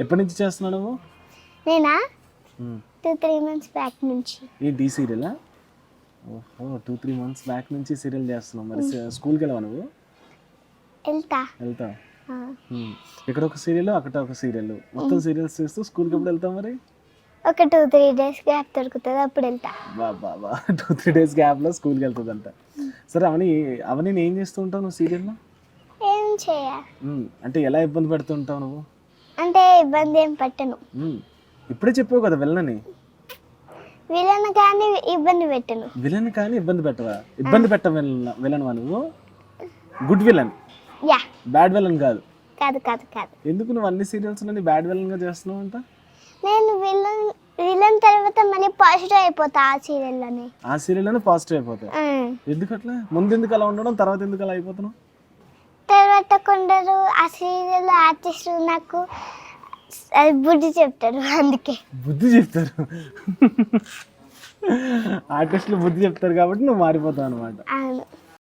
ఎప్పటి నుంచి చేస్తున్నావు నువ్వు? నేనా ఉమ్. 2-3 months బ్యాక్ నుంచి. ఈ డి సీరియలా? ఓహో 2-3 months బ్యాక్ నుంచి సీరియల్ చేస్తున్నావు. మరి స్కూల్కి వెళ్ళవా నువ్వు? వెళ్తా. వెళ్తావు. ఆ. ఇక్కడ ఒక సీరియల్ అక్కడ ఒక సీరియల్ మొత్తం సీరియల్స్ చేస్తూ స్కూల్కి ఎప్పుడు వెళ్తావు మరి? ఒక 2-3 days గ్యాప్ దొరుకుతుంది, అప్పుడు వెళ్తా. బాబా 2-3 days గ్యాప్లో స్కూల్కి వెళ్తుందంట. సరే అవని ఏం చేస్తూ ఉంటావు నువ్వు సీరియల్లో? ఏం చేయ అంటే ఎలా ఇబ్బంది పెడుతుంటావు నువ్వు? అంటే ఇబ్బంది ఏం పెట్టను. ఇప్పుడే చెప్పావు కదా విలన్ని. వీళ్ళని కానీ ఇబ్బంది పెట్టను. విలన్ కానీ ఇబ్బంది పెట్టవా? ఇబ్బంది పెట్ట విలన్వా నువ్వు? Good villain, yeah. Bad villain కాదు. కాదు కాదు కాదు. ఎందుకు నువ్వు అన్ని సీరియల్స్లో బ్యాడ్ విలన్గా చేస్తున్నావు అంట? నేను విలన్ తర్వాత మళ్ళీ పాజిటివ్ అయిపోతా ఆ సీరియల్లోనే. ఆ సీరియల్లోనే పాజిటివ్ అయిపోతావు. ఎందుకు అట్లా? ముందు ఎందుకు అలా ఉండడం, తర్వాత ఎందుకు అలా అయిపోతున్నావు? తర్వాత కొందరు ఆ సీరియల్ ఆర్టిస్ట్ నాకు బుద్ధి చెప్తారు, అందుకే. బుద్ధి చెప్తారు, ఆర్టిస్టులు బుద్ధి చెప్తారు కాబట్టి నువ్వు మారిపోతావు అనమాట. అవును.